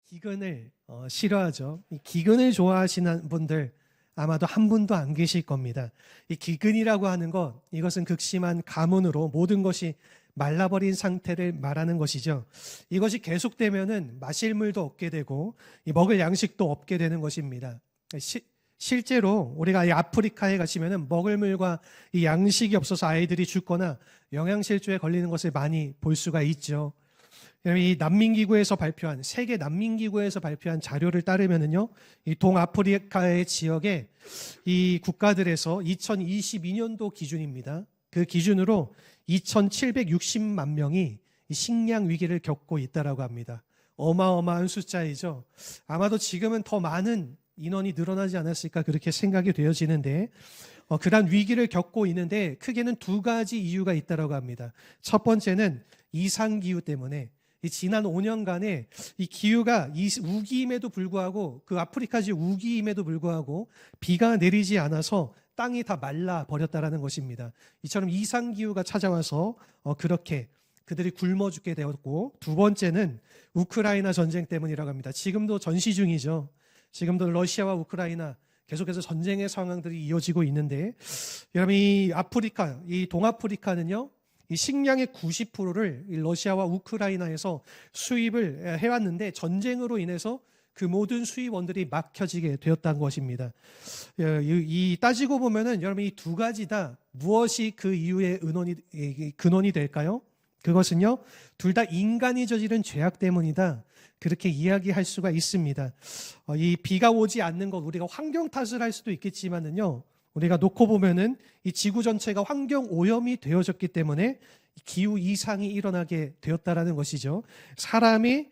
기근을 싫어하죠. 이 기근을 좋아하시는 분들 아마도 한 분도 안 계실 겁니다. 이 기근이라고 하는 것, 이것은 극심한 가뭄으로 모든 것이 말라버린 상태를 말하는 것이죠. 이것이 계속되면은 마실 물도 없게 되고 이 먹을 양식도 없게 되는 것입니다. 실제로 우리가 이 아프리카에 가시면은 먹을 물과 이 양식이 없어서 아이들이 죽거나 영양실조에 걸리는 것을 많이 볼 수가 있죠. 이 난민기구에서 발표한 세계 난민기구에서 발표한 자료를 따르면은요, 이 동아프리카의 지역에 이 국가들에서 2022년도 기준입니다. 그 기준으로 2,760만 명이 이 식량 위기를 겪고 있다라고 합니다. 어마어마한 숫자이죠. 아마도 지금은 더 많은 인원이 늘어나지 않았을까 그렇게 생각이 되어지는데, 그러한 위기를 겪고 있는데 크게는 두 가지 이유가 있다라고 합니다. 첫 번째는 이상 기후 때문에 이 지난 5년간의 이 기후가 우기임에도 불구하고 그 아프리카지 우기임에도 불구하고 비가 내리지 않아서 땅이 다 말라 버렸다라는 것입니다. 이처럼 이상 기후가 찾아와서 그렇게 그들이 굶어 죽게 되었고, 두 번째는 우크라이나 전쟁 때문이라고 합니다. 지금도 전시 중이죠. 지금도 러시아와 우크라이나 계속해서 전쟁의 상황들이 이어지고 있는데, 여러분 이 아프리카, 이 동아프리카는요, 이 식량의 90%를 러시아와 우크라이나에서 수입을 해왔는데 전쟁으로 인해서 그 모든 수입원들이 막혀지게 되었다는 것입니다. 이 따지고 보면은 여러분 이 두 가지 다 무엇이 그 이유의 근원이 될까요? 그것은요, 둘 다 인간이 저지른 죄악 때문이다. 그렇게 이야기할 수가 있습니다. 이 비가 오지 않는 것, 우리가 환경 탓을 할 수도 있겠지만은요, 우리가 놓고 보면은 이 지구 전체가 환경 오염이 되어졌기 때문에 기후 이상이 일어나게 되었다라는 것이죠. 사람이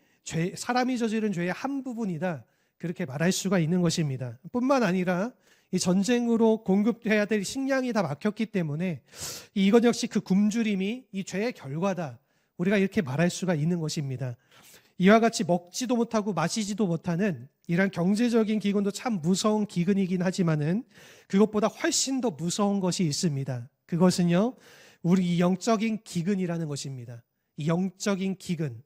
저지른 죄의 한 부분이다. 그렇게 말할 수가 있는 것입니다. 뿐만 아니라 이 전쟁으로 공급해야 될 식량이 다 막혔기 때문에 이것 역시 그 굶주림이 이 죄의 결과다. 우리가 이렇게 말할 수가 있는 것입니다. 이와 같이 먹지도 못하고 마시지도 못하는 이런 경제적인 기근도 참 무서운 기근이긴 하지만은 그것보다 훨씬 더 무서운 것이 있습니다. 그것은요, 우리 영적인 기근이라는 것입니다. 이 영적인 기근,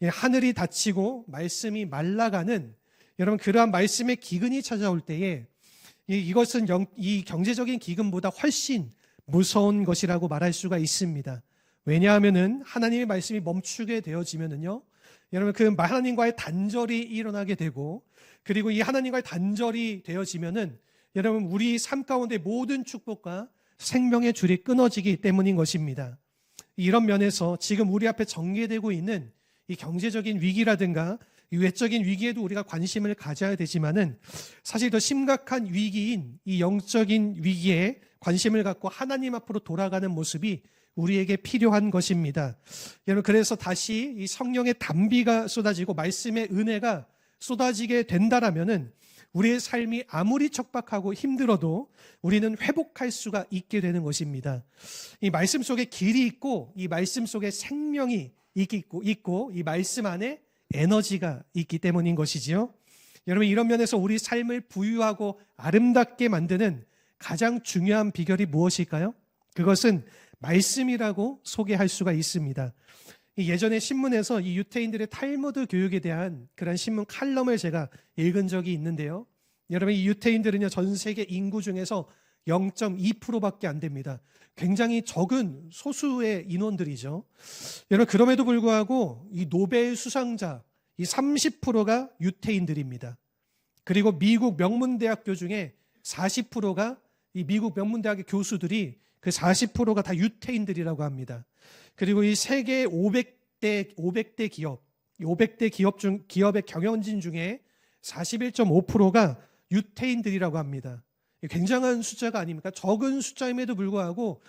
하늘이 닫히고 말씀이 말라가는, 여러분 그러한 말씀의 기근이 찾아올 때에 이것은 이 경제적인 기근보다 훨씬 무서운 것이라고 말할 수가 있습니다. 왜냐하면은 하나님의 말씀이 멈추게 되어지면은요, 여러분 그 하나님과의 단절이 일어나게 되고, 그리고 이 하나님과의 단절이 되어지면은 여러분 우리 삶 가운데 모든 축복과 생명의 줄이 끊어지기 때문인 것입니다. 이런 면에서 지금 우리 앞에 전개되고 있는 이 경제적인 위기라든가 이 외적인 위기에도 우리가 관심을 가져야 되지만은 사실 더 심각한 위기인 이 영적인 위기에 관심을 갖고 하나님 앞으로 돌아가는 모습이 우리에게 필요한 것입니다. 여러분 그래서 다시 이 성령의 단비가 쏟아지고 말씀의 은혜가 쏟아지게 된다라면은 우리의 삶이 아무리 척박하고 힘들어도 우리는 회복할 수가 있게 되는 것입니다. 이 말씀 속에 길이 있고 이 말씀 속에 생명이 있고 이 말씀 안에 에너지가 있기 때문인 것이지요. 여러분 이런 면에서 우리 삶을 부유하고 아름답게 만드는 가장 중요한 비결이 무엇일까요? 그것은 말씀이라고 소개할 수가 있습니다. 예전에 신문에서 이 유태인들의 탈무드 교육에 대한 그런 신문 칼럼을 제가 읽은 적이 있는데요. 여러분 이 유태인들은요, 전 세계 인구 중에서 0.2%밖에 안 됩니다. 굉장히 적은 소수의 인원들이죠. 여러분 그럼에도 불구하고 이 노벨 수상자 이 30%가 유태인들입니다. 그리고 미국 명문대학교 중에 40%가 이 미국 명문대학의 교수들이 그 40%가 다 유태인들이라고 합니다. 그리고 이 세계 500대 기업, 500대 기업의 경영진 중에 41.5%가 유태인들이라고 합니다. 굉장한 숫자가 아닙니까? 적은 숫자임에도 불구하고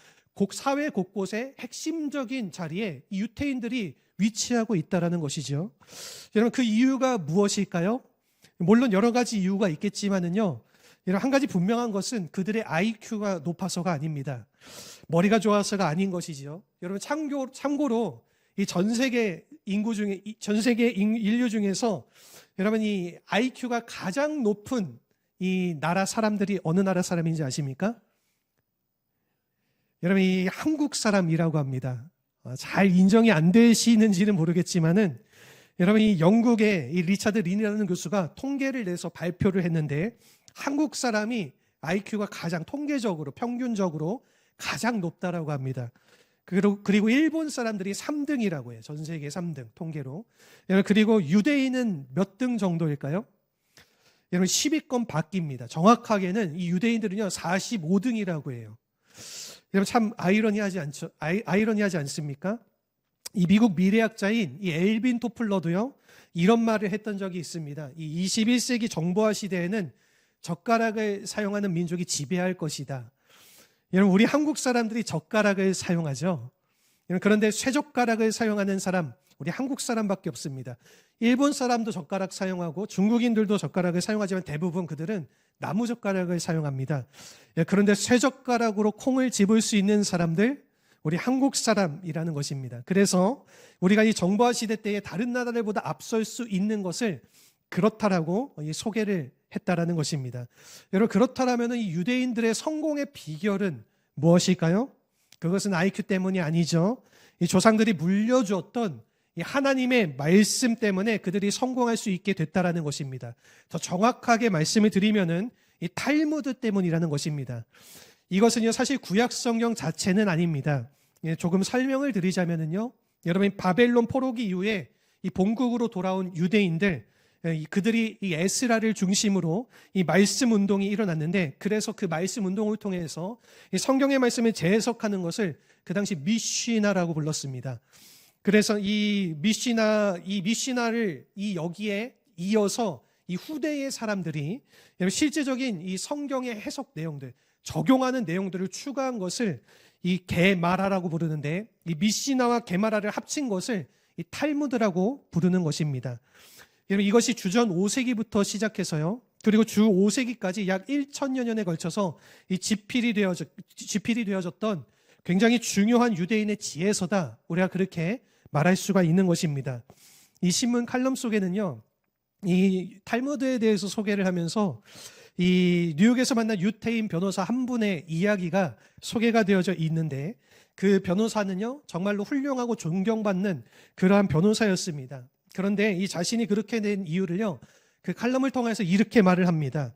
사회 곳곳에 핵심적인 자리에 이 유태인들이 위치하고 있다는 것이죠. 여러분 그 이유가 무엇일까요? 물론 여러 가지 이유가 있겠지만은요, 한 가지 분명한 것은 그들의 IQ가 높아서가 아닙니다. 머리가 좋아서가 아닌 것이지요. 여러분 참고로 이 전 세계 인류 중에서 여러분 이 IQ가 가장 높은 이 나라 사람들이 어느 나라 사람인지 아십니까? 여러분 이 한국 사람이라고 합니다. 잘 인정이 안 되시는지는 모르겠지만은 여러분, 이 영국의 이 리차드 린이라는 교수가 통계를 내서 발표를 했는데 한국 사람이 IQ가 가장 통계적으로 평균적으로 가장 높다라고 합니다. 그리고 일본 사람들이 3등이라고 해요. 전 세계 3등 통계로. 그리고 유대인은 몇 등 정도일까요? 여러분 10위권 밖입니다. 정확하게는 이 유대인들은요 45등이라고 해요. 여러분 참 아이러니하지 않죠? 아이러니하지 않습니까? 이 미국 미래학자인 이 엘빈 토플러도요 이런 말을 했던 적이 있습니다. 이 21세기 정보화 시대에는 젓가락을 사용하는 민족이 지배할 것이다. 여러분 우리 한국 사람들이 젓가락을 사용하죠. 그런데 쇠젓가락을 사용하는 사람 우리 한국 사람밖에 없습니다. 일본 사람도 젓가락 사용하고 중국인들도 젓가락을 사용하지만 대부분 그들은 나무 젓가락을 사용합니다. 그런데 쇠젓가락으로 콩을 집을 수 있는 사람들 우리 한국 사람이라는 것입니다. 그래서 우리가 이 정보화 시대 때에 다른 나라들보다 앞설 수 있는 것을 그렇다라고 소개를 했다라는 것입니다. 여러분 그렇다라면 이 유대인들의 성공의 비결은 무엇일까요? 그것은 IQ 때문이 아니죠. 이 조상들이 물려주었던 이 하나님의 말씀 때문에 그들이 성공할 수 있게 됐다라는 것입니다. 더 정확하게 말씀을 드리면은 이 탈무드 때문이라는 것입니다. 이것은요 사실 구약 성경 자체는 아닙니다. 조금 설명을 드리자면은요, 여러분 바벨론 포로기 이후에 이 본국으로 돌아온 유대인들 그들이 이 에스라를 중심으로 이 말씀 운동이 일어났는데 그래서 그 말씀 운동을 통해서 이 성경의 말씀을 재해석하는 것을 그 당시 미시나라고 불렀습니다. 그래서 이 미시나를 이 여기에 이어서 이 후대의 사람들이 실제적인 이 성경의 해석 내용들, 적용하는 내용들을 추가한 것을 이 게마라라고 부르는데 이 미시나와 게마라를 합친 것을 이 탈무드라고 부르는 것입니다. 여러분 이것이 주전 5세기부터 시작해서요. 그리고 주 5세기까지 약 1000여 년에 걸쳐서 이 지필이 되어졌던 굉장히 중요한 유대인의 지혜서다. 우리가 그렇게 말할 수가 있는 것입니다. 이 신문 칼럼 속에는요. 이 탈무드에 대해서 소개를 하면서 이 뉴욕에서 만난 유태인 변호사 한 분의 이야기가 소개가 되어져 있는데 그 변호사는요. 정말로 훌륭하고 존경받는 그러한 변호사였습니다. 그런데 이 자신이 그렇게 된 이유를요. 그 칼럼을 통해서 이렇게 말을 합니다.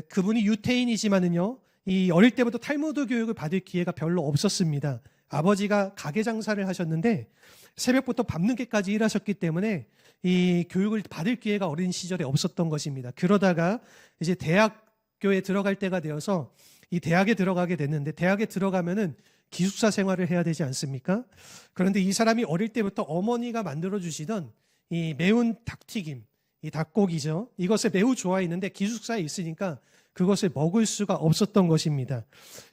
그분이 유태인이지만은요. 이 어릴 때부터 탈무드 교육을 받을 기회가 별로 없었습니다. 아버지가 가게 장사를 하셨는데 새벽부터 밤늦게까지 일하셨기 때문에 이 교육을 받을 기회가 어린 시절에 없었던 것입니다. 그러다가 이제 대학교에 들어갈 때가 되어서 이 대학에 들어가게 됐는데 대학에 들어가면은 기숙사 생활을 해야 되지 않습니까? 그런데 이 사람이 어릴 때부터 어머니가 만들어 주시던 이 매운 닭튀김, 이 닭고기죠. 이것을 매우 좋아했는데 기숙사에 있으니까 그것을 먹을 수가 없었던 것입니다.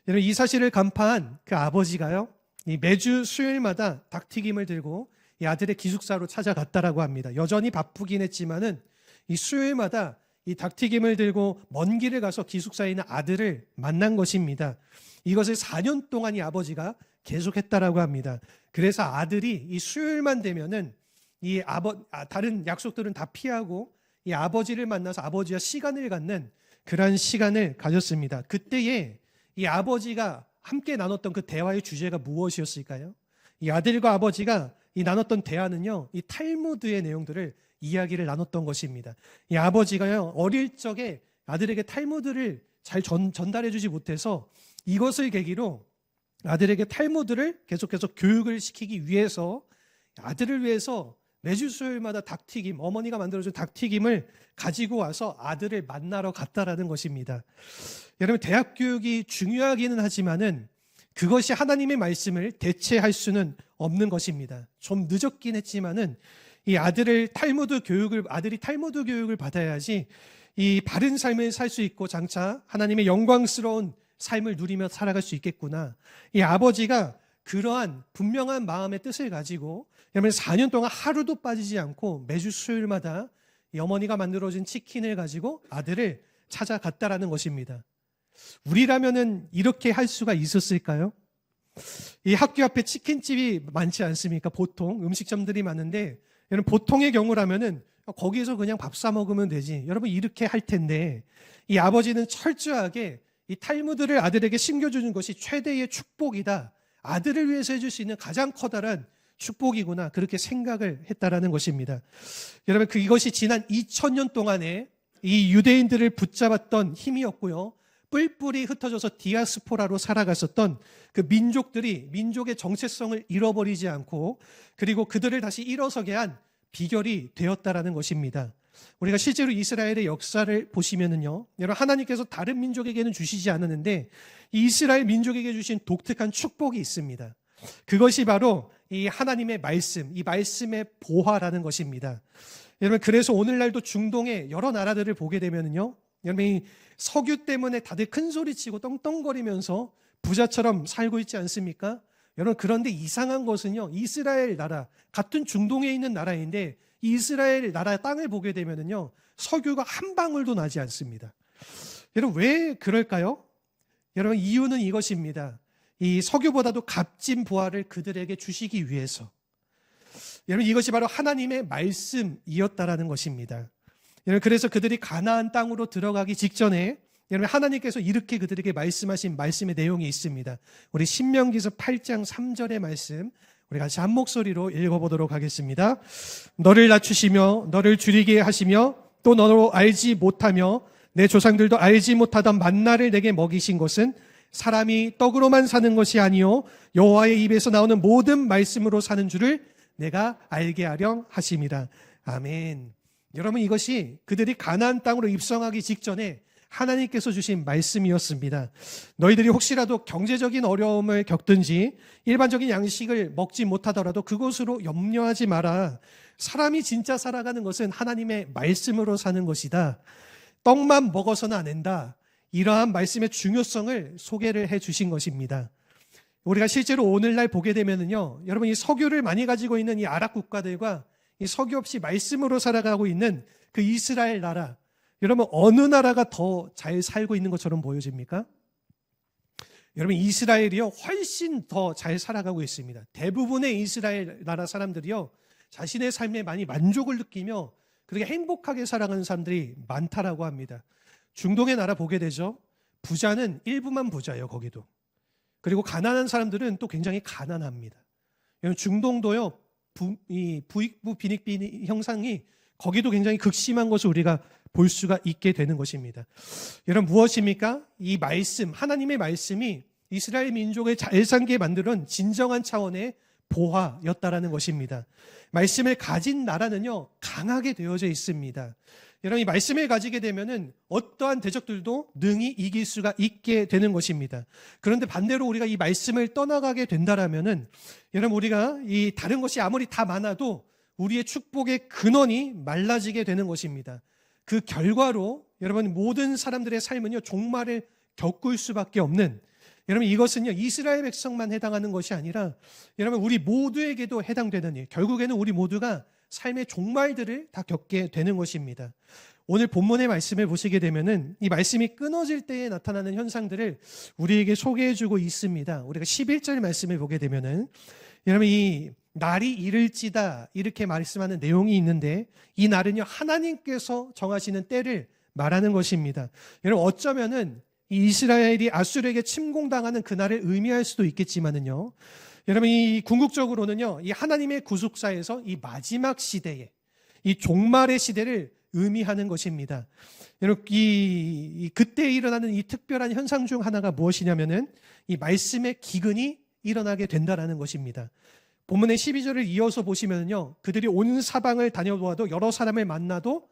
여러분 이 사실을 간파한 그 아버지가요. 이 매주 수요일마다 닭튀김을 들고 이 아들의 기숙사로 찾아갔다라고 합니다. 여전히 바쁘긴 했지만은 이 수요일마다 이 닭튀김을 들고 먼 길을 가서 기숙사에 있는 아들을 만난 것입니다. 이것을 4년 동안 이 아버지가 계속했다라고 합니다. 그래서 아들이 이 수요일만 되면은 다른 약속들은 다 피하고 이 아버지를 만나서 아버지와 시간을 갖는 그런 시간을 가졌습니다. 그때에 이 아버지가 함께 나눴던 그 대화의 주제가 무엇이었을까요? 이 아들과 아버지가 이 나눴던 대화는요, 이 탈무드의 내용들을 이야기를 나눴던 것입니다. 이 아버지가요, 어릴 적에 아들에게 탈무드를 잘 전달해 주지 못해서 이것을 계기로 아들에게 탈무드를 계속해서 교육을 시키기 위해서 아들을 위해서 매주 수요일마다 닭튀김, 어머니가 만들어준 닭튀김을 가지고 와서 아들을 만나러 갔다라는 것입니다. 여러분 대학 교육이 중요하기는 하지만은 그것이 하나님의 말씀을 대체할 수는 없는 것입니다. 좀 늦었긴 했지만은 이 아들이 탈무드 교육을 받아야지 이 바른 삶을 살 수 있고 장차 하나님의 영광스러운 삶을 누리며 살아갈 수 있겠구나. 이 아버지가 그러한 분명한 마음의 뜻을 가지고 여러분 4년 동안 하루도 빠지지 않고 매주 수요일마다 이 어머니가 만들어준 치킨을 가지고 아들을 찾아갔다라는 것입니다. 우리라면은 이렇게 할 수가 있었을까요? 이 학교 앞에 치킨집이 많지 않습니까? 보통 음식점들이 많은데 여러분 보통의 경우라면은 거기에서 그냥 밥 사 먹으면 되지. 여러분 이렇게 할 텐데 이 아버지는 철저하게 이 탈무드를 아들에게 심겨주는 것이 최대의 축복이다. 아들을 위해서 해줄 수 있는 가장 커다란 축복이구나 그렇게 생각을 했다라는 것입니다. 여러분 이것이 지난 2000년 동안에 이 유대인들을 붙잡았던 힘이었고요. 뿔뿔이 흩어져서 디아스포라로 살아갔었던 그 민족들이 민족의 정체성을 잃어버리지 않고 그리고 그들을 다시 일어서게 한 비결이 되었다라는 것입니다. 우리가 실제로 이스라엘의 역사를 보시면은요, 여러분 하나님께서 다른 민족에게는 주시지 않았는데 이스라엘 민족에게 주신 독특한 축복이 있습니다. 그것이 바로 이 하나님의 말씀, 이 말씀의 보화라는 것입니다. 여러분 그래서 오늘날도 중동의 여러 나라들을 보게 되면은요, 여러분 이 석유 때문에 다들 큰 소리치고 떵떵거리면서 부자처럼 살고 있지 않습니까? 여러분 그런데 이상한 것은요, 이스라엘 나라 같은 중동에 있는 나라인데 이스라엘 나라 땅을 보게 되면은요, 석유가 한 방울도 나지 않습니다. 여러분 왜 그럴까요? 여러분 이유는 이것입니다. 이 석유보다도 값진 보화를 그들에게 주시기 위해서. 여러분 이것이 바로 하나님의 말씀이었다라는 것입니다. 여러분 그래서 그들이 가나안 땅으로 들어가기 직전에 여러분 하나님께서 이렇게 그들에게 말씀하신 말씀의 내용이 있습니다. 우리 신명기서 8장 3절의 말씀 우리 같이 한 목소리로 읽어보도록 하겠습니다. 너를 낮추시며 너를 줄이게 하시며 또 너로 알지 못하며 내 조상들도 알지 못하던 만나를 내게 먹이신 것은 사람이 떡으로만 사는 것이 아니요 여호와의 입에서 나오는 모든 말씀으로 사는 줄을 내가 알게 하려 하심이라. 아멘. 여러분 이것이 그들이 가나안 땅으로 입성하기 직전에 하나님께서 주신 말씀이었습니다. 너희들이 혹시라도 경제적인 어려움을 겪든지 일반적인 양식을 먹지 못하더라도 그것으로 염려하지 마라. 사람이 진짜 살아가는 것은 하나님의 말씀으로 사는 것이다. 떡만 먹어서는 안 된다. 이러한 말씀의 중요성을 소개를 해 주신 것입니다. 우리가 실제로 오늘날 보게 되면은요, 여러분 이 석유를 많이 가지고 있는 이 아랍 국가들과 이 석유 없이 말씀으로 살아가고 있는 그 이스라엘 나라, 여러분 어느 나라가 더 잘 살고 있는 것처럼 보여집니까? 여러분 이스라엘이요 훨씬 더 잘 살아가고 있습니다. 대부분의 이스라엘 나라 사람들이요 자신의 삶에 많이 만족을 느끼며 그렇게 행복하게 살아가는 사람들이 많다라고 합니다. 중동의 나라 보게 되죠. 부자는 일부만 부자예요, 거기도. 그리고 가난한 사람들은 또 굉장히 가난합니다. 중동도요, 부익부 빈익빈 형상이 거기도 굉장히 극심한 것을 우리가 볼 수가 있게 되는 것입니다. 여러분 무엇입니까? 이 말씀, 하나님의 말씀이 이스라엘 민족을 잘 살게 만드는 진정한 차원의 보화였다라는 것입니다. 말씀을 가진 나라는요 강하게 되어져 있습니다. 여러분 이 말씀을 가지게 되면은 어떠한 대적들도 능히 이길 수가 있게 되는 것입니다. 그런데 반대로 우리가 이 말씀을 떠나가게 된다라면은 여러분 우리가 이 다른 것이 아무리 다 많아도 우리의 축복의 근원이 말라지게 되는 것입니다. 그 결과로 여러분 모든 사람들의 삶은요 종말을 겪을 수밖에 없는, 여러분 이것은요 이스라엘 백성만 해당하는 것이 아니라 여러분 우리 모두에게도 해당되는 일, 결국에는 우리 모두가 삶의 종말들을 다 겪게 되는 것입니다. 오늘 본문의 말씀을 보시게 되면은 이 말씀이 끊어질 때에 나타나는 현상들을 우리에게 소개해주고 있습니다. 우리가 11절 말씀을 보게 되면은 여러분 이 날이 이를지다 이렇게 말씀하는 내용이 있는데 이 날은요 하나님께서 정하시는 때를 말하는 것입니다. 여러분 어쩌면은 이 이스라엘이 아수르에게 침공당하는 그날을 의미할 수도 있겠지만은요, 여러분 이 궁극적으로는요 이 하나님의 구속사에서 이 마지막 시대에 이 종말의 시대를 의미하는 것입니다. 여러분 그때 일어나는 이 특별한 현상 중 하나가 무엇이냐면은 이 말씀의 기근이 일어나게 된다라는 것입니다. 본문의 12절을 이어서 보시면요, 그들이 온 사방을 다녀보아도 여러 사람을 만나도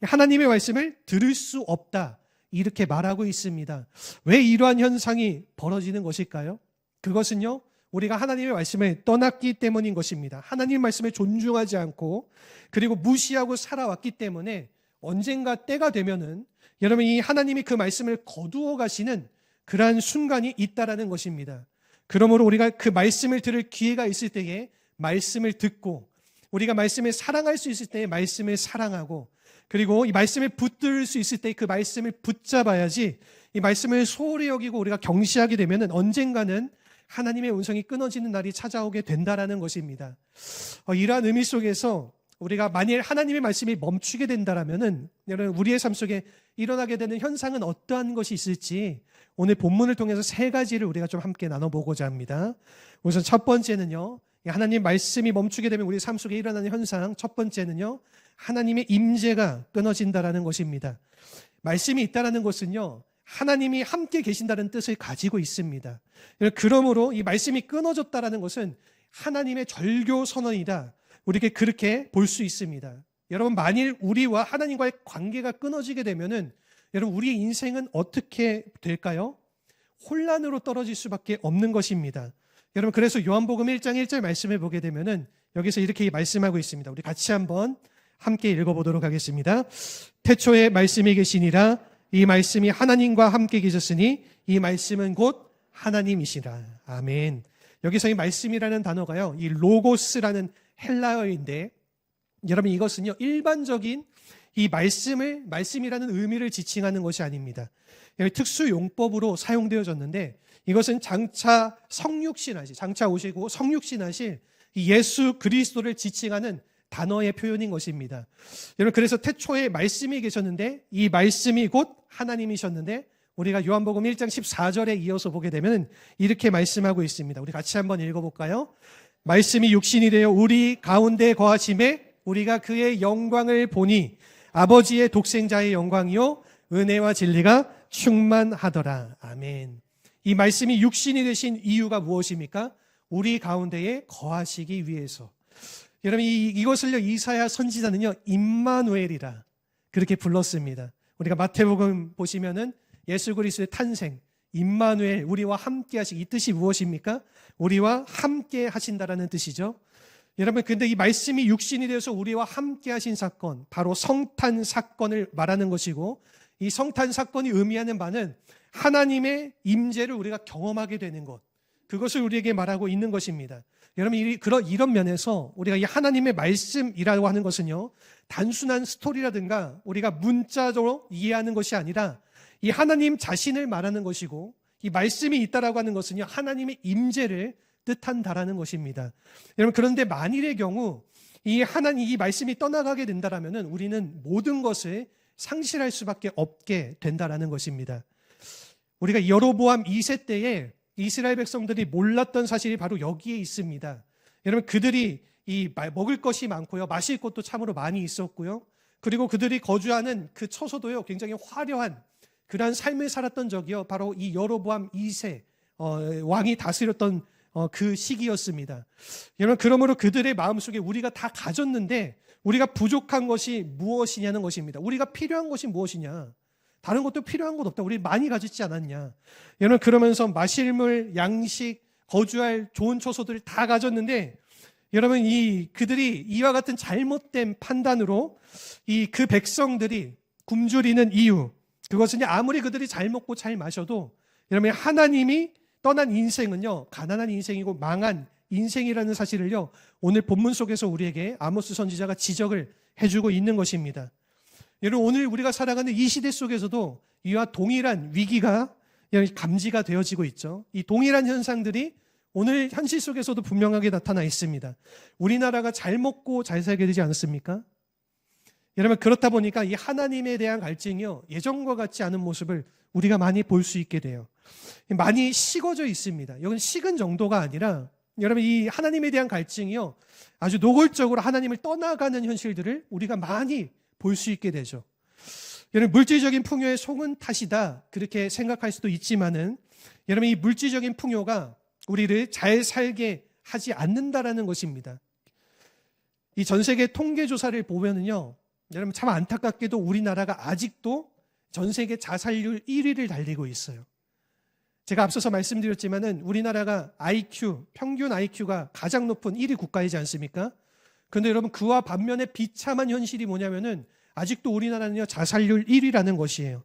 하나님의 말씀을 들을 수 없다 이렇게 말하고 있습니다. 왜 이러한 현상이 벌어지는 것일까요? 그것은요 우리가 하나님의 말씀을 떠났기 때문인 것입니다. 하나님의 말씀을 존중하지 않고 그리고 무시하고 살아왔기 때문에 언젠가 때가 되면은 여러분 이 하나님이 그 말씀을 거두어 가시는 그러한 순간이 있다라는 것입니다. 그러므로 우리가 그 말씀을 들을 기회가 있을 때에 말씀을 듣고 우리가 말씀을 사랑할 수 있을 때에 말씀을 사랑하고 그리고 이 말씀을 붙들 수 있을 때 그 말씀을 붙잡아야지 이 말씀을 소홀히 여기고 우리가 경시하게 되면은 언젠가는 하나님의 음성이 끊어지는 날이 찾아오게 된다라는 것입니다. 이러한 의미 속에서 우리가 만일 하나님의 말씀이 멈추게 된다라면은 여러분 우리의 삶 속에 일어나게 되는 현상은 어떠한 것이 있을지 오늘 본문을 통해서 세 가지를 우리가 좀 함께 나눠보고자 합니다. 우선 첫 번째는요, 하나님 말씀이 멈추게 되면 우리 삶 속에 일어나는 현상, 첫 번째는요, 하나님의 임재가 끊어진다라는 것입니다. 말씀이 있다라는 것은요, 하나님이 함께 계신다는 뜻을 가지고 있습니다. 그러므로 이 말씀이 끊어졌다라는 것은 하나님의 절교 선언이다, 우리에게 그렇게 볼 수 있습니다. 여러분, 만일 우리와 하나님과의 관계가 끊어지게 되면은 여러분, 우리의 인생은 어떻게 될까요? 혼란으로 떨어질 수밖에 없는 것입니다. 여러분, 그래서 요한복음 1장 1절 말씀을 보게 되면은 여기서 이렇게 말씀하고 있습니다. 우리 같이 한번 함께 읽어보도록 하겠습니다. 태초에 말씀이 계시니라. 이 말씀이 하나님과 함께 계셨으니 이 말씀은 곧 하나님이시라. 아멘. 여기서 이 말씀이라는 단어가요, 이 로고스라는 헬라어인데, 여러분, 이것은요, 일반적인 이 말씀이라는 의미를 지칭하는 것이 아닙니다. 특수 용법으로 사용되어졌는데, 이것은 장차 오시고 성육신하실 예수 그리스도를 지칭하는 단어의 표현인 것입니다. 여러분, 그래서 태초에 말씀이 계셨는데 이 말씀이 곧 하나님이셨는데, 우리가 요한복음 1장 14절에 이어서 보게 되면 이렇게 말씀하고 있습니다. 우리 같이 한번 읽어볼까요? 말씀이 육신이 되어 우리 가운데 거하심에 우리가 그의 영광을 보니 아버지의 독생자의 영광이요 은혜와 진리가 충만하더라. 아멘. 이 말씀이 육신이 되신 이유가 무엇입니까? 우리 가운데에 거하시기 위해서. 여러분, 이것을요, 이사야 선지자는요, 임마누엘이라 그렇게 불렀습니다. 우리가 마태복음 보시면은 예수 그리스도의 탄생, 임마누엘, 우리와 함께 하시기, 이 뜻이 무엇입니까? 우리와 함께 하신다라는 뜻이죠. 여러분, 근데 이 말씀이 육신이 되어서 우리와 함께 하신 사건, 바로 성탄 사건을 말하는 것이고, 이 성탄 사건이 의미하는 바는 하나님의 임재를 우리가 경험하게 되는 것, 그것을 우리에게 말하고 있는 것입니다. 여러분, 이런 면에서 우리가 이 하나님의 말씀이라고 하는 것은요, 단순한 스토리라든가 우리가 문자적으로 이해하는 것이 아니라 이 하나님 자신을 말하는 것이고, 이 말씀이 있다라고 하는 것은요, 하나님의 임재를 뜻한다라는 것입니다. 여러분, 그런데 만일의 경우 이 말씀이 떠나가게 된다라면은 우리는 모든 것을 상실할 수밖에 없게 된다라는 것입니다. 우리가 여로보암 2세 때에 이스라엘 백성들이 몰랐던 사실이 바로 여기에 있습니다. 여러분, 그들이 먹을 것이 많고요, 마실 것도 참으로 많이 있었고요, 그리고 그들이 거주하는 그 처소도요, 굉장히 화려한 그러한 삶을 살았던 적이요, 바로 이 여로보암 2세 왕이 다스렸던 그 시기였습니다. 여러분, 그러므로 그들의 마음속에 우리가 다 가졌는데 우리가 부족한 것이 무엇이냐는 것입니다. 우리가 필요한 것이 무엇이냐? 다른 것도 필요한 것 없다. 우리 많이 가졌지 않았냐? 여러분, 그러면서 마실 물, 양식, 거주할 좋은 처소들을 다 가졌는데, 여러분, 그들이 이와 같은 잘못된 판단으로 그 백성들이 굶주리는 이유, 그것은 아무리 그들이 잘 먹고 잘 마셔도 여러분, 하나님이 떠난 인생은요, 가난한 인생이고 망한 인생이라는 사실을요, 오늘 본문 속에서 우리에게 아모스 선지자가 지적을 해주고 있는 것입니다. 여러분, 오늘 우리가 살아가는 이 시대 속에서도 이와 동일한 위기가 감지가 되어지고 있죠. 이 동일한 현상들이 오늘 현실 속에서도 분명하게 나타나 있습니다. 우리나라가 잘 먹고 잘 살게 되지 않았습니까? 여러분, 그렇다 보니까 이 하나님에 대한 갈증이요, 예전과 같지 않은 모습을 우리가 많이 볼 수 있게 돼요. 많이 식어져 있습니다. 이건 식은 정도가 아니라, 여러분, 이 하나님에 대한 갈증이요, 아주 노골적으로 하나님을 떠나가는 현실들을 우리가 많이 볼 수 있게 되죠. 여러분, 물질적인 풍요의 속은 탓이다, 그렇게 생각할 수도 있지만은, 여러분, 이 물질적인 풍요가 우리를 잘 살게 하지 않는다라는 것입니다. 이 전 세계 통계 조사를 보면은요, 여러분, 참 안타깝게도 우리나라가 아직도 전 세계 자살률 1위를 달리고 있어요. 제가 앞서서 말씀드렸지만은 우리나라가 평균 IQ가 가장 높은 1위 국가이지 않습니까? 그런데 여러분, 그와 반면에 비참한 현실이 뭐냐면은 아직도 우리나라는요, 자살률 1위라는 것이에요.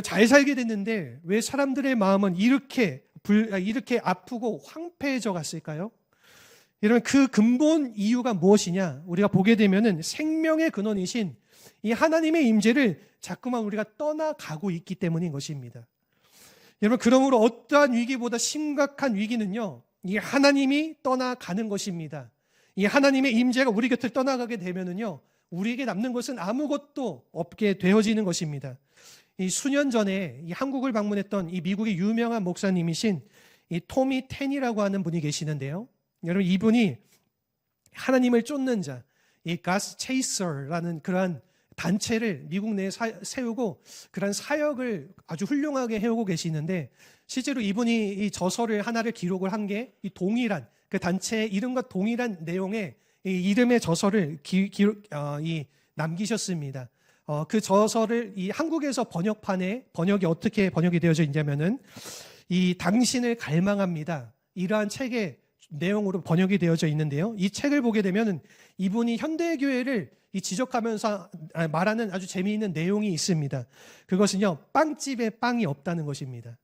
잘 살게 됐는데 왜 사람들의 마음은 이렇게 아프고 황폐해져 갔을까요? 여러분, 그 근본 이유가 무엇이냐? 우리가 보게 되면은 생명의 근원이신 이 하나님의 임재를 자꾸만 우리가 떠나가고 있기 때문인 것입니다. 여러분, 그러므로 어떠한 위기보다 심각한 위기는요, 이 하나님이 떠나가는 것입니다. 이 하나님의 임재가 우리 곁을 떠나가게 되면은요, 우리에게 남는 것은 아무것도 없게 되어지는 것입니다. 이 수년 전에 이 한국을 방문했던 이 미국의 유명한 목사님이신 이 토미 텐이라고 하는 분이 계시는데요. 여러분, 이분이 하나님을 쫓는 자, 이 God's Chaser라는 그러한 단체를 미국 내에 세우고 그런 사역을 아주 훌륭하게 해오고 계시는데, 실제로 이분이 이 저서를 하나를 기록을 한 게 이 동일한 그 단체의 이름과 동일한 내용의 이 이름의 저서를 남기셨습니다. 그 저서를 이 한국에서 번역이 어떻게 번역이 되어져 있냐면은 이 당신을 갈망합니다, 이러한 책의 내용으로 번역이 되어져 있는데요. 이 책을 보게 되면 이분이 현대교회를 지적하면서 말하는 아주 재미있는 내용이 있습니다. 그것은요, 빵집에 빵이 없다는 것입니다.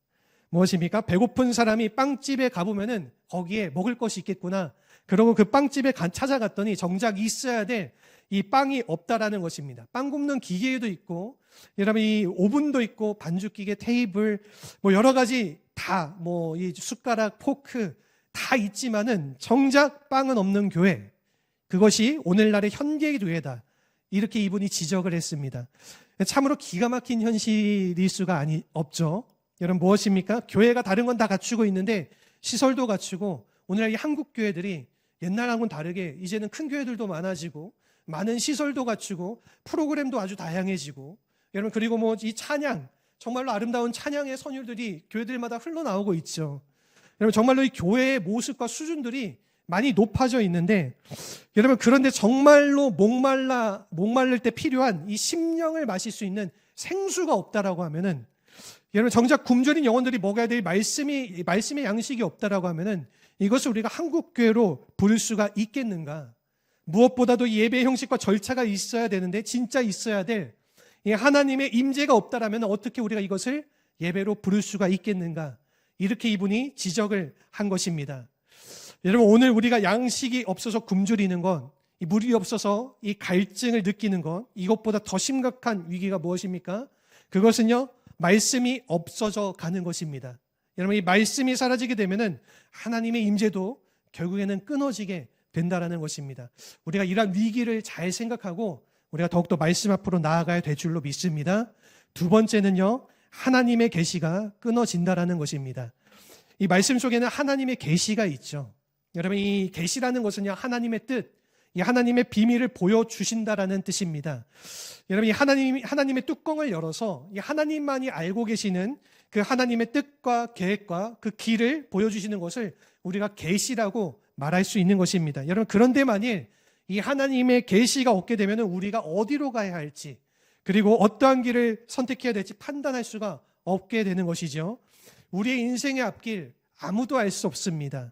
무엇입니까? 배고픈 사람이 빵집에 가보면은 거기에 먹을 것이 있겠구나, 그러고 그 빵집에 찾아갔더니 정작 있어야 될 이 빵이 없다라는 것입니다. 빵 굽는 기계도 있고, 여러분, 이 오븐도 있고, 반죽기계, 테이블, 뭐 여러 가지 다, 뭐 이 숟가락, 포크 다 있지만은 정작 빵은 없는 교회, 그것이 오늘날의 현대교회다, 이렇게 이분이 지적을 했습니다. 참으로 기가 막힌 현실일 수가 없죠. 여러분, 무엇입니까? 교회가 다른 건 다 갖추고 있는데 시설도 갖추고, 오늘날 이 한국 교회들이 옛날하고는 다르게 이제는 큰 교회들도 많아지고 많은 시설도 갖추고 프로그램도 아주 다양해지고, 여러분, 그리고 뭐 이 찬양, 정말로 아름다운 찬양의 선율들이 교회들마다 흘러나오고 있죠. 여러분, 정말로 이 교회의 모습과 수준들이 많이 높아져 있는데, 여러분, 그런데 정말로 목말릴 때 필요한 이 심령을 마실 수 있는 생수가 없다라고 하면은, 여러분, 정작 굶주린 영혼들이 먹어야 될 말씀의 양식이 없다라고 하면은 이것을 우리가 한국교회로 부를 수가 있겠는가? 무엇보다도 예배 형식과 절차가 있어야 되는데, 진짜 있어야 될 이 하나님의 임재가 없다라면 어떻게 우리가 이것을 예배로 부를 수가 있겠는가? 이렇게 이분이 지적을 한 것입니다. 여러분, 오늘 우리가 양식이 없어서 굶주리는 것, 이 물이 없어서 이 갈증을 느끼는 것, 이것보다 더 심각한 위기가 무엇입니까? 그것은요, 말씀이 없어져 가는 것입니다. 여러분, 이 말씀이 사라지게 되면은 하나님의 임재도 결국에는 끊어지게 된다라는 것입니다. 우리가 이러한 위기를 잘 생각하고 우리가 더욱더 말씀 앞으로 나아가야 될 줄로 믿습니다. 두 번째는요, 하나님의 계시가 끊어진다라는 것입니다. 이 말씀 속에는 하나님의 계시가 있죠. 여러분, 이 계시라는 것은요, 하나님의 뜻, 이 하나님의 비밀을 보여주신다라는 뜻입니다. 여러분, 이 하나님의 뚜껑을 열어서 이 하나님만이 알고 계시는 그 하나님의 뜻과 계획과 그 길을 보여주시는 것을 우리가 계시라고 말할 수 있는 것입니다. 여러분, 그런데 만일 이 하나님의 계시가 없게 되면 우리가 어디로 가야 할지, 그리고 어떠한 길을 선택해야 될지 판단할 수가 없게 되는 것이죠. 우리의 인생의 앞길 아무도 알 수 없습니다.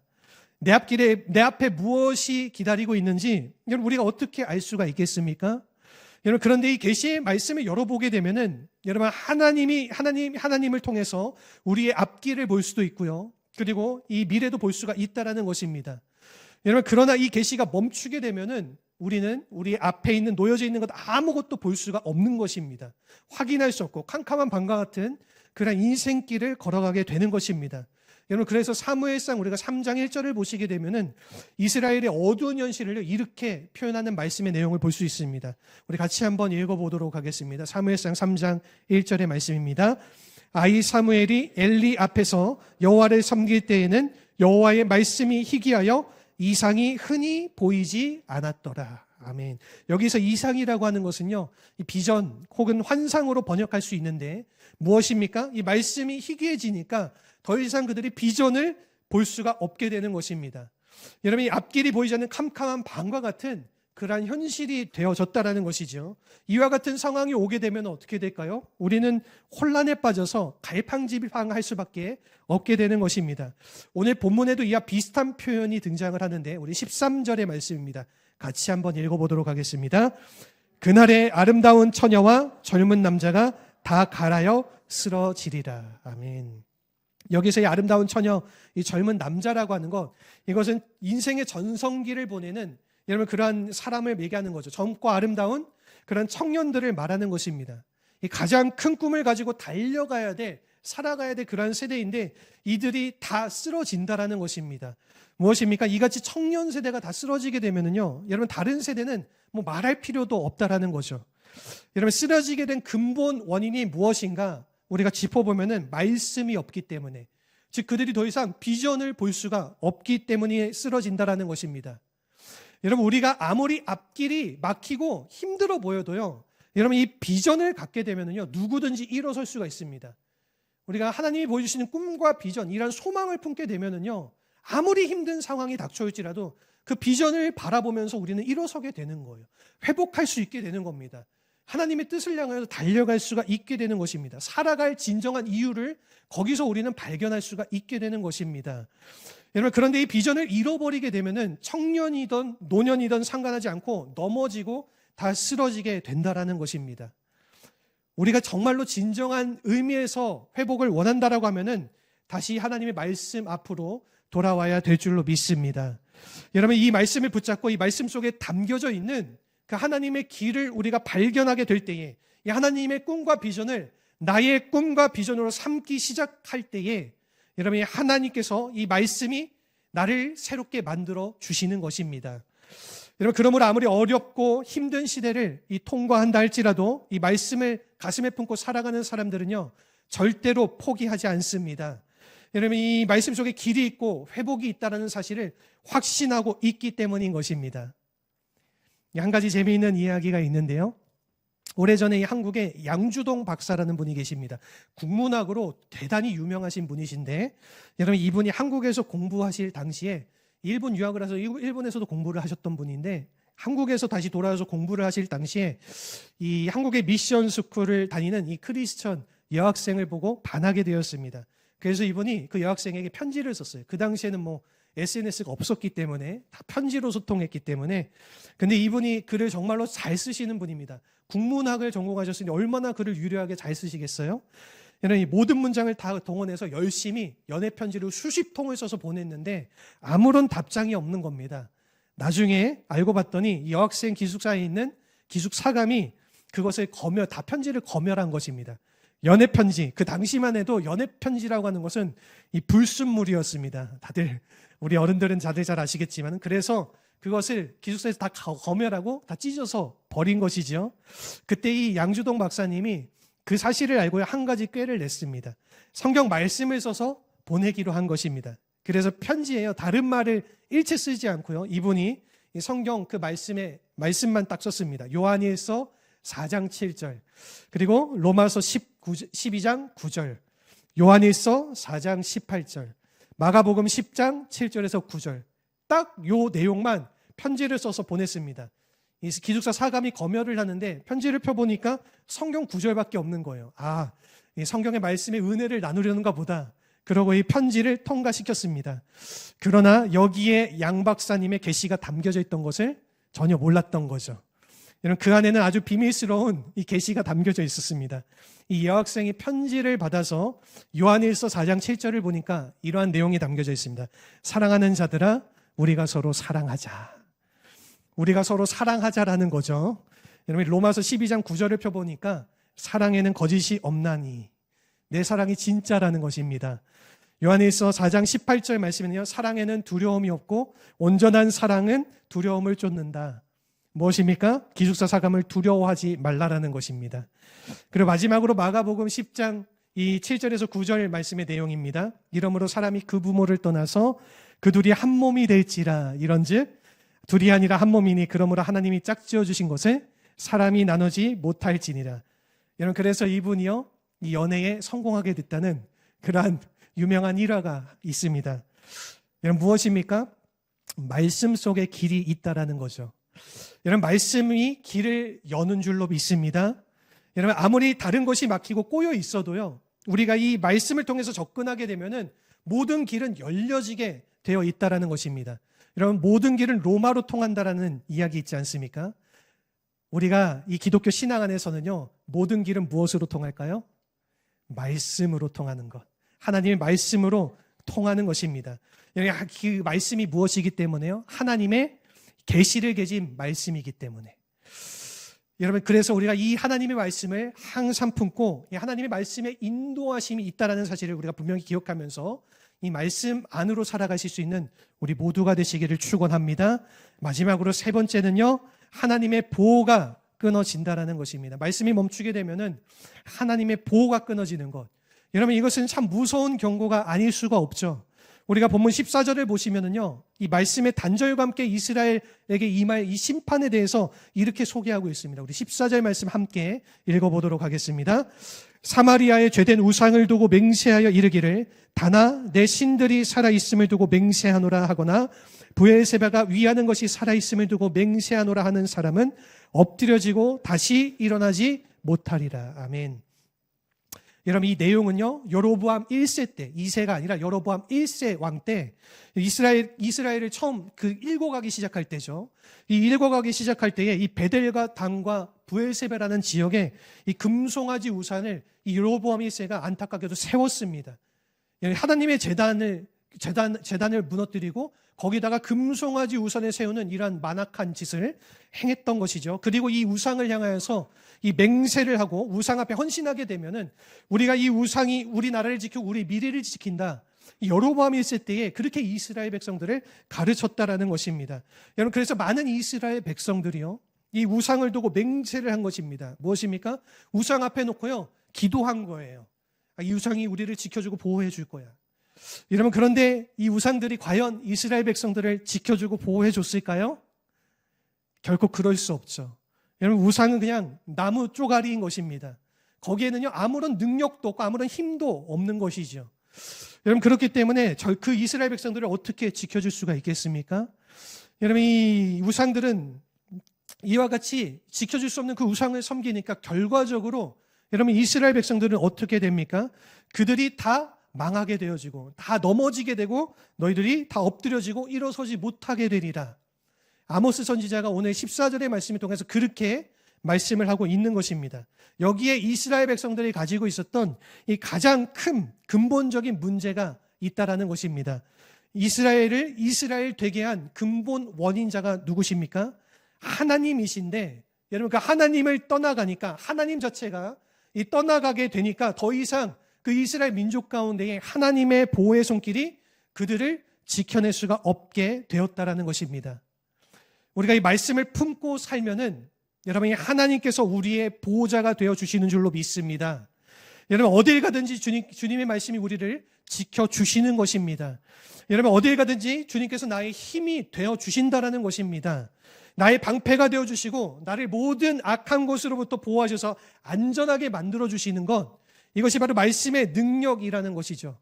내 앞에 무엇이 기다리고 있는지 여러분, 우리가 어떻게 알 수가 있겠습니까? 여러분, 그런데 이 계시의 말씀을 열어보게 되면은 여러분, 하나님을 통해서 우리의 앞길을 볼 수도 있고요, 그리고 이 미래도 볼 수가 있다라는 것입니다. 여러분, 그러나 이 계시가 멈추게 되면은 우리는 우리 앞에 있는 놓여져 있는 것 아무것도 볼 수가 없는 것입니다. 확인할 수 없고 캄캄한 밤과 같은 그런 인생길을 걸어가게 되는 것입니다. 여러분, 그래서 사무엘상 우리가 3장 1절을 보시게 되면은 이스라엘의 어두운 현실을 이렇게 표현하는 말씀의 내용을 볼 수 있습니다. 우리 같이 한번 읽어보도록 하겠습니다. 사무엘상 3장 1절의 말씀입니다. 아이 사무엘이 엘리 앞에서 여호와를 섬길 때에는 여호와의 말씀이 희귀하여 이상이 흔히 보이지 않았더라. 아멘. 여기서 이상이라고 하는 것은요, 이 비전 혹은 환상으로 번역할 수 있는데 무엇입니까? 이 말씀이 희귀해지니까 더 이상 그들이 비전을 볼 수가 없게 되는 것입니다. 여러분, 이 앞길이 보이지 않는 캄캄한 밤과 같은 그러한 현실이 되어졌다라는 것이죠. 이와 같은 상황이 오게 되면 어떻게 될까요? 우리는 혼란에 빠져서 갈팡질팡할 수밖에 없게 되는 것입니다. 오늘 본문에도 이와 비슷한 표현이 등장을 하는데 우리 13절의 말씀입니다. 같이 한번 읽어보도록 하겠습니다. 그날의 아름다운 처녀와 젊은 남자가 다 갈아여 쓰러지리라. 아멘. 여기서의 아름다운 처녀, 이 젊은 남자라고 하는 것, 이것은 인생의 전성기를 보내는 여러분 그러한 사람을 얘기하는 거죠. 젊고 아름다운 그런 청년들을 말하는 것입니다. 이 가장 큰 꿈을 가지고 달려가야 돼, 살아가야 될 그러한 세대인데 이들이 다 쓰러진다라는 것입니다. 무엇입니까? 이같이 청년 세대가 다 쓰러지게 되면은요, 여러분 다른 세대는 뭐 말할 필요도 없다라는 거죠. 여러분, 쓰러지게 된 근본 원인이 무엇인가 우리가 짚어보면은 말씀이 없기 때문에, 즉 그들이 더 이상 비전을 볼 수가 없기 때문에 쓰러진다라는 것입니다. 여러분, 우리가 아무리 앞길이 막히고 힘들어 보여도요, 여러분, 이 비전을 갖게 되면요, 누구든지 일어설 수가 있습니다. 우리가 하나님이 보여주시는 꿈과 비전, 이런 소망을 품게 되면요, 아무리 힘든 상황이 닥쳐올지라도 그 비전을 바라보면서 우리는 일어서게 되는 거예요. 회복할 수 있게 되는 겁니다. 하나님의 뜻을 향해서 달려갈 수가 있게 되는 것입니다. 살아갈 진정한 이유를 거기서 우리는 발견할 수가 있게 되는 것입니다. 여러분, 그런데 이 비전을 잃어버리게 되면은 청년이든 노년이든 상관하지 않고 넘어지고 다 쓰러지게 된다라는 것입니다. 우리가 정말로 진정한 의미에서 회복을 원한다라고 하면은 다시 하나님의 말씀 앞으로 돌아와야 될 줄로 믿습니다. 여러분, 이 말씀을 붙잡고 이 말씀 속에 담겨져 있는 그 하나님의 길을 우리가 발견하게 될 때에, 이 하나님의 꿈과 비전을 나의 꿈과 비전으로 삼기 시작할 때에, 여러분, 하나님께서 이 말씀이 나를 새롭게 만들어 주시는 것입니다. 여러분, 그러므로 아무리 어렵고 힘든 시대를 통과한다 할지라도 이 말씀을 가슴에 품고 살아가는 사람들은요, 절대로 포기하지 않습니다. 여러분, 이 말씀 속에 길이 있고 회복이 있다는 사실을 확신하고 있기 때문인 것입니다. 한 가지 재미있는 이야기가 있는데요. 오래전에 한국에 양주동 박사라는 분이 계십니다. 국문학으로 대단히 유명하신 분이신데, 여러분, 이분이 한국에서 공부하실 당시에 일본 유학을 해서 일본에서도 공부를 하셨던 분인데, 한국에서 다시 돌아와서 공부를 하실 당시에 이 한국의 미션 스쿨을 다니는 이 크리스천 여학생을 보고 반하게 되었습니다. 그래서 이분이 그 여학생에게 편지를 썼어요. 그 당시에는 SNS가 없었기 때문에 다 편지로 소통했기 때문에. 근데 이분이 글을 정말로 잘 쓰시는 분입니다. 국문학을 전공하셨으니 얼마나 글을 유려하게 잘 쓰시겠어요? 이 모든 문장을 다 동원해서 열심히 연애 편지를 수십 통을 써서 보냈는데 아무런 답장이 없는 겁니다. 나중에 알고 봤더니 이 여학생 기숙사에 있는 기숙사감이 그것을 다 편지를 검열한 것입니다. 연애 편지, 그 당시만 해도 연애 편지라고 하는 것은 이 불순물이었습니다. 다들 우리 어른들은 다들 잘 아시겠지만, 그래서 그것을 기숙사에서 다 검열하고 다 찢어서 버린 것이죠. 그때 이 양주동 박사님이 그 사실을 알고 한 가지 꾀를 냈습니다. 성경 말씀을 써서 보내기로 한 것입니다. 그래서 편지에요, 다른 말을 일체 쓰지 않고요, 이분이 이 성경 그 말씀만 딱 썼습니다. 요한일서 4장 7절, 그리고 로마서 12장 9절, 요한일서 4장 18절, 마가복음 10장 7절에서 9절, 딱 요 내용만 편지를 써서 보냈습니다. 이 기숙사 사감이 검열을 하는데 편지를 펴보니까 성경 9절밖에 없는 거예요. 이 성경의 말씀의 은혜를 나누려는가 보다. 그러고 이 편지를 통과시켰습니다. 그러나 여기에 양 박사님의 계시가 담겨져 있던 것을 전혀 몰랐던 거죠. 여러분, 그 안에는 아주 비밀스러운 이 계시가 담겨져 있었습니다. 이 여학생이 편지를 받아서 요한일서 4장 7절을 보니까 이러한 내용이 담겨져 있습니다. 사랑하는 자들아, 우리가 서로 사랑하자. 우리가 서로 사랑하자라는 거죠. 여러분, 로마서 12장 9절을 펴보니까 사랑에는 거짓이 없나니, 내 사랑이 진짜라는 것입니다. 요한일서 4장 18절 말씀은요, 사랑에는 두려움이 없고 온전한 사랑은 두려움을 쫓는다. 무엇입니까? 기숙사 사감을 두려워하지 말라라는 것입니다. 그리고 마지막으로 마가복음 10장 이 7절에서 9절 말씀의 내용입니다. 이러므로 사람이 그 부모를 떠나서 그 둘이 한 몸이 될지라, 이런즉 둘이 아니라 한 몸이니 그러므로 하나님이 짝지어 주신 것을 사람이 나누지 못할지니라. 여러분, 그래서 이분이요, 이 연애에 성공하게 됐다는 그러한 유명한 일화가 있습니다. 여러분, 무엇입니까? 말씀 속에 길이 있다라는 거죠. 여러분, 말씀이 길을 여는 줄로 믿습니다. 여러분, 아무리 다른 것이 막히고 꼬여 있어도요, 우리가 이 말씀을 통해서 접근하게 되면은 모든 길은 열려지게 되어 있다라는 것입니다. 여러분, 모든 길은 로마로 통한다라는 이야기 있지 않습니까? 우리가 이 기독교 신앙 안에서는요, 모든 길은 무엇으로 통할까요? 말씀으로 통하는 것. 하나님의 말씀으로 통하는 것입니다. 그 말씀이 무엇이기 때문에요? 하나님의 계시를 가진 말씀이기 때문에. 여러분, 그래서 우리가 이 하나님의 말씀을 항상 품고 이 하나님의 말씀에 인도하심이 있다는 사실을 우리가 분명히 기억하면서 이 말씀 안으로 살아가실 수 있는 우리 모두가 되시기를 축원합니다. 마지막으로 세 번째는요, 하나님의 보호가 끊어진다라는 것입니다. 말씀이 멈추게 되면은 하나님의 보호가 끊어지는 것. 여러분, 이것은 참 무서운 경고가 아닐 수가 없죠. 우리가 본문 14절을 보시면은요, 이 말씀의 단절과 함께 이스라엘에게 임할 이 심판에 대해서 이렇게 소개하고 있습니다. 우리 14절 말씀 함께 읽어보도록 하겠습니다. 사마리아의 죄된 우상을 두고 맹세하여 이르기를 다나 내 신들이 살아있음을 두고 맹세하노라 하거나 브엘세바가 위하는 것이 살아있음을 두고 맹세하노라 하는 사람은 엎드려지고 다시 일어나지 못하리라. 아멘. 여러분, 이 내용은요, 여로보암 1세 때, 2세가 아니라 여로보암 1세 왕 때 이스라엘을 처음 일궈가기 시작할 때죠. 이 일궈가기 시작할 때에 이 베델과 단과 브엘세바라는 지역에 이 금송아지 우상을 이 여로보암 1세가 안타깝게도 세웠습니다. 하나님의 재단을 무너뜨리고 거기다가 금송아지 우상을 세우는 이러한 만악한 짓을 행했던 것이죠. 그리고 이 우상을 향하여서 이 맹세를 하고 우상 앞에 헌신하게 되면은 우리가 이 우상이 우리 나라를 지키고 우리 미래를 지킨다. 여로보암 1세 때에 그렇게 이스라엘 백성들을 가르쳤다라는 것입니다. 여러분, 그래서 많은 이스라엘 백성들이요, 이 우상을 두고 맹세를 한 것입니다. 무엇입니까? 우상 앞에 놓고요, 기도한 거예요. 이 우상이 우리를 지켜주고 보호해 줄 거야. 여러분, 그런데 이 우상들이 과연 이스라엘 백성들을 지켜주고 보호해 줬을까요? 결코 그럴 수 없죠. 여러분, 우상은 그냥 나무 쪼가리인 것입니다. 거기에는요, 아무런 능력도 없고 아무런 힘도 없는 것이죠. 여러분, 그렇기 때문에 그 이스라엘 백성들을 어떻게 지켜줄 수가 있겠습니까? 여러분, 이 우상들은 이와 같이 지켜줄 수 없는 그 우상을 섬기니까 결과적으로 여러분, 이스라엘 백성들은 어떻게 됩니까? 그들이 다 망하게 되어지고 다 넘어지게 되고 너희들이 다 엎드려지고 일어서지 못하게 되리라. 아모스 선지자가 오늘 14절의 말씀을 통해서 그렇게 말씀을 하고 있는 것입니다. 여기에 이스라엘 백성들이 가지고 있었던 이 가장 큰 근본적인 문제가 있다라는 것입니다. 이스라엘 되게 한 근본 원인자가 누구십니까? 하나님이신데, 여러분, 그 하나님을 떠나가니까, 하나님 자체가 떠나가게 되니까 더 이상 그 이스라엘 민족 가운데에 하나님의 보호의 손길이 그들을 지켜낼 수가 없게 되었다라는 것입니다. 우리가 이 말씀을 품고 살면은 여러분이 하나님께서 우리의 보호자가 되어 주시는 줄로 믿습니다. 여러분, 어딜 가든지 주님의 말씀이 우리를 지켜주시는 것입니다. 여러분, 어딜 가든지 주님께서 나의 힘이 되어 주신다라는 것입니다. 나의 방패가 되어 주시고 나를 모든 악한 것으로부터 보호하셔서 안전하게 만들어 주시는 것, 이것이 바로 말씀의 능력이라는 것이죠.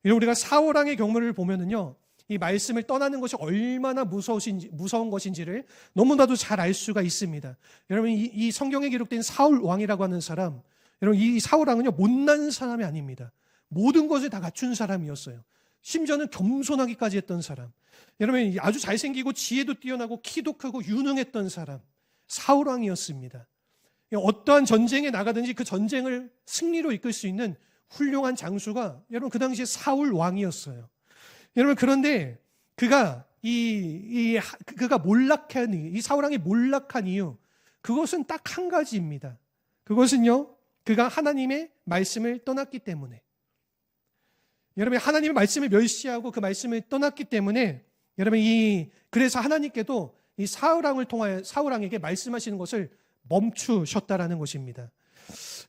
우리가 사울왕의 경우를 보면은요, 이 말씀을 떠나는 것이 얼마나 무서운 것인지를 너무나도 잘 알 수가 있습니다. 여러분, 이 성경에 기록된 사울 왕이라고 하는 사람, 여러분, 이 사울 왕은요, 못난 사람이 아닙니다. 모든 것을 다 갖춘 사람이었어요. 심지어는 겸손하기까지 했던 사람. 여러분, 아주 잘생기고 지혜도 뛰어나고 키도 크고 유능했던 사람, 사울 왕이었습니다. 어떠한 전쟁에 나가든지 그 전쟁을 승리로 이끌 수 있는 훌륭한 장수가 여러분, 그 당시에 사울 왕이었어요. 여러분, 그런데 그가 몰락한 이유, 이 사울 왕이 몰락한 이유, 그것은 딱 한 가지입니다. 그것은요, 그가 하나님의 말씀을 떠났기 때문에. 여러분, 하나님의 말씀을 멸시하고 그 말씀을 떠났기 때문에 여러분, 그래서 하나님께도 이 사울 왕을 통하여 사울 왕에게 말씀하시는 것을 멈추셨다라는 것입니다.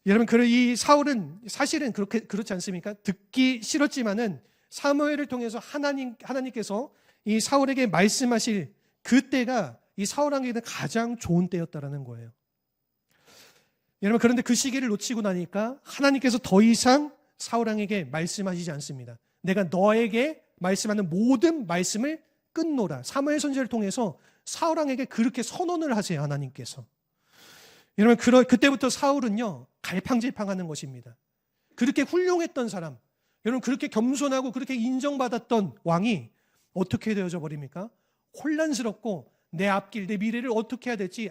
여러분, 이 사울은 사실은 그렇지 않습니까? 듣기 싫었지만은 사무엘을 통해서 하나님께서 이 사울에게 말씀하실 그때가 이 사울 왕에게는 가장 좋은 때였다라는 거예요. 여러분, 그런데 그 시기를 놓치고 나니까 하나님께서 더 이상 사울 왕에게 말씀하시지 않습니다. 내가 너에게 말씀하는 모든 말씀을 끊노라. 사무엘 선지자를 통해서 사울 왕에게 그렇게 선언을 하세요, 하나님께서. 여러분, 그때부터 사울은요, 갈팡질팡하는 것입니다. 그렇게 훌륭했던 사람, 여러분, 그렇게 겸손하고 그렇게 인정받았던 왕이 어떻게 되어져 버립니까? 혼란스럽고 내 앞길, 내 미래를 어떻게 해야 될지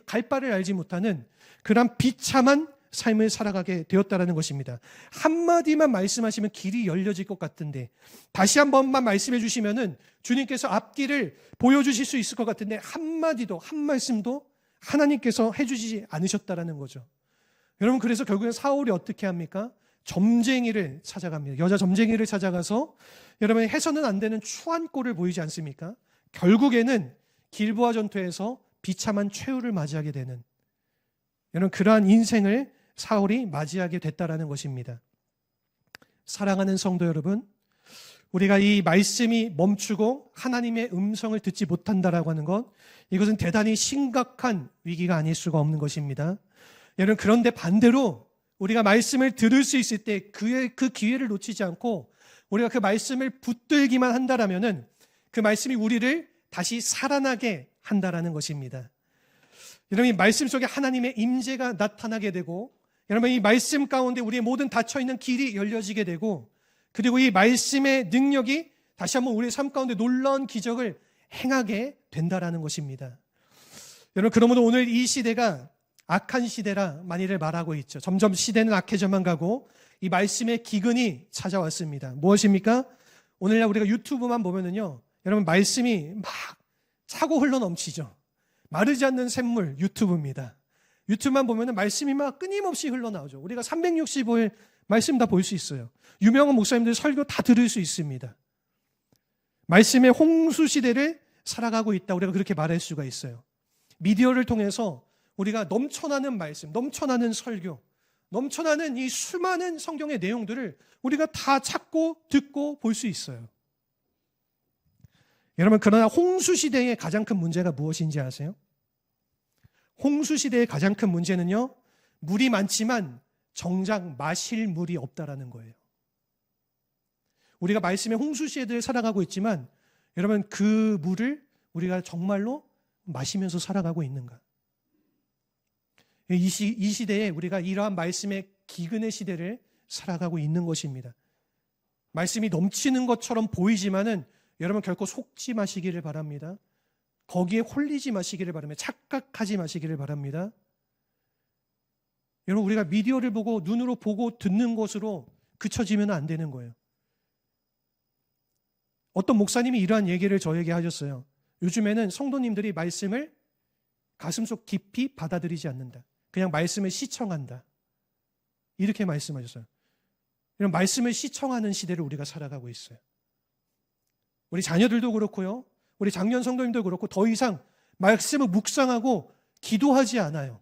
갈 바를 알지 못하는 그런 비참한 삶을 살아가게 되었다라는 것입니다. 한마디만 말씀하시면 길이 열려질 것 같은데, 다시 한 번만 말씀해 주시면은 주님께서 앞길을 보여주실 수 있을 것 같은데, 한마디도, 한 말씀도 하나님께서 해주시지 않으셨다라는 거죠. 여러분, 그래서 결국엔 사울이 어떻게 합니까? 점쟁이를 찾아갑니다. 여자 점쟁이를 찾아가서 여러분, 해서는 안 되는 추한 꼴을 보이지 않습니까? 결국에는 길보아 전투에서 비참한 최후를 맞이하게 되는, 여러분, 그러한 인생을 사울이 맞이하게 됐다라는 것입니다. 사랑하는 성도 여러분, 우리가 이 말씀이 멈추고 하나님의 음성을 듣지 못한다라고 하는 것, 이것은 대단히 심각한 위기가 아닐 수가 없는 것입니다. 여러분, 그런데 반대로 우리가 말씀을 들을 수 있을 때 그 기회를 놓치지 않고 우리가 그 말씀을 붙들기만 한다라면은 그 말씀이 우리를 다시 살아나게 한다라는 것입니다. 여러분, 이 말씀 속에 하나님의 임재가 나타나게 되고, 여러분, 이 말씀 가운데 우리의 모든 닫혀있는 길이 열려지게 되고, 그리고 이 말씀의 능력이 다시 한번 우리의 삶 가운데 놀라운 기적을 행하게 된다라는 것입니다. 여러분, 그러므로 오늘 이 시대가 악한 시대라 많이들 말하고 있죠. 점점 시대는 악해져만 가고 이 말씀의 기근이 찾아왔습니다. 무엇입니까? 오늘날 우리가 유튜브만 보면은요, 여러분, 말씀이 막 차고 흘러 넘치죠. 마르지 않는 샘물 유튜브입니다. 유튜브만 보면은 말씀이 막 끊임없이 흘러나오죠. 우리가 365일 말씀 다 볼 수 있어요. 유명한 목사님들 설교 다 들을 수 있습니다. 말씀의 홍수 시대를 살아가고 있다, 우리가 그렇게 말할 수가 있어요. 미디어를 통해서 우리가 넘쳐나는 말씀, 넘쳐나는 설교, 넘쳐나는 이 수많은 성경의 내용들을 우리가 다 찾고 듣고 볼 수 있어요. 여러분, 그러나 홍수 시대의 가장 큰 문제가 무엇인지 아세요? 홍수 시대의 가장 큰 문제는요, 물이 많지만 정작 마실 물이 없다라는 거예요. 우리가 말씀의 홍수 시대를 살아가고 있지만 여러분, 그 물을 우리가 정말로 마시면서 살아가고 있는가? 이 시대에 우리가 이러한 말씀의 기근의 시대를 살아가고 있는 것입니다. 말씀이 넘치는 것처럼 보이지만은 여러분, 결코 속지 마시기를 바랍니다. 거기에 홀리지 마시기를 바랍니다. 착각하지 마시기를 바랍니다. 여러분, 우리가 미디어를 보고 눈으로 보고 듣는 것으로 그쳐지면 안 되는 거예요. 어떤 목사님이 이러한 얘기를 저에게 하셨어요. 요즘에는 성도님들이 말씀을 가슴속 깊이 받아들이지 않는다. 그냥 말씀을 시청한다. 이렇게 말씀하셨어요. 이런 말씀을 시청하는 시대를 우리가 살아가고 있어요. 우리 자녀들도 그렇고요, 우리 장년 성도님도 그렇고 더 이상 말씀을 묵상하고 기도하지 않아요.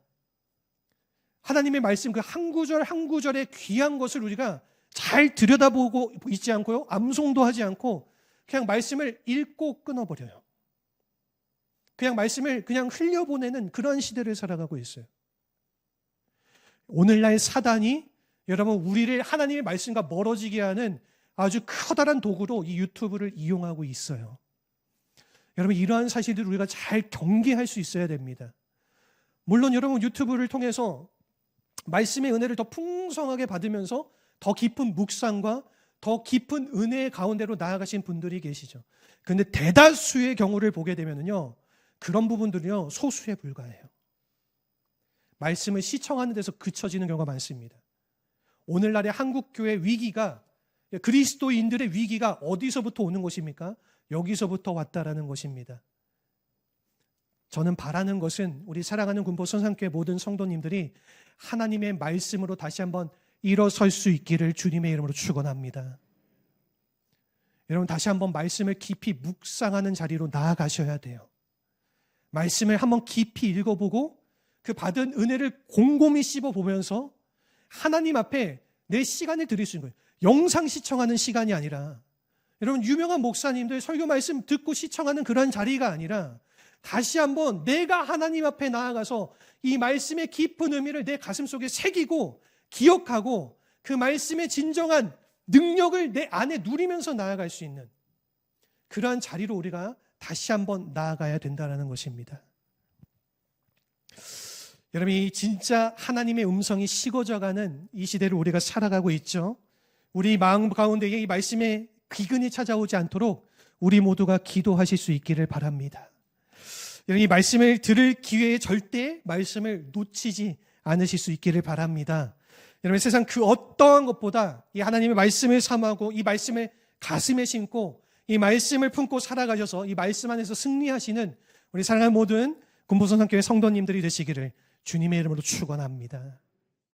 하나님의 말씀 그 한 구절 한 구절의 귀한 것을 우리가 잘 들여다보고 있지 않고요, 암송도 하지 않고 그냥 말씀을 읽고 끊어버려요. 그냥 말씀을 그냥 흘려보내는 그런 시대를 살아가고 있어요. 오늘날 사단이 여러분, 우리를 하나님의 말씀과 멀어지게 하는 아주 커다란 도구로 이 유튜브를 이용하고 있어요. 여러분, 이러한 사실들을 우리가 잘 경계할 수 있어야 됩니다. 물론 여러분, 유튜브를 통해서 말씀의 은혜를 더 풍성하게 받으면서 더 깊은 묵상과 더 깊은 은혜의 가운데로 나아가신 분들이 계시죠. 그런데 대다수의 경우를 보게 되면요, 그런 부분들은요, 소수에 불과해요. 말씀을 시청하는 데서 그쳐지는 경우가 많습니다. 오늘날의 한국교회 위기가, 그리스도인들의 위기가 어디서부터 오는 것입니까? 여기서부터 왔다라는 것입니다. 저는 바라는 것은 우리 사랑하는 군포 선산교회 모든 성도님들이 하나님의 말씀으로 다시 한번 일어설 수 있기를 주님의 이름으로 축원합니다. 여러분, 다시 한번 말씀을 깊이 묵상하는 자리로 나아가셔야 돼요. 말씀을 한번 깊이 읽어보고 그 받은 은혜를 곰곰이 씹어보면서 하나님 앞에 내 시간을 드릴 수 있는 거예요. 영상 시청하는 시간이 아니라, 여러분, 유명한 목사님들 설교 말씀 듣고 시청하는 그런 자리가 아니라 다시 한번 내가 하나님 앞에 나아가서 이 말씀의 깊은 의미를 내 가슴속에 새기고 기억하고 그 말씀의 진정한 능력을 내 안에 누리면서 나아갈 수 있는 그러한 자리로 우리가 다시 한번 나아가야 된다는 것입니다. 여러분, 이 진짜 하나님의 음성이 식어져가는 이 시대를 우리가 살아가고 있죠. 우리 마음 가운데 이 말씀의 기근이 찾아오지 않도록 우리 모두가 기도하실 수 있기를 바랍니다. 여러분, 이 말씀을 들을 기회에 절대 말씀을 놓치지 않으실 수 있기를 바랍니다. 여러분, 세상 그 어떠한 것보다 이 하나님의 말씀을 삼하고 이 말씀을 가슴에 심고 이 말씀을 품고 살아가셔서 이 말씀 안에서 승리하시는 우리 사랑하는 모든 군포선산교회 성도님들이 되시기를 주님의 이름으로 축원합니다.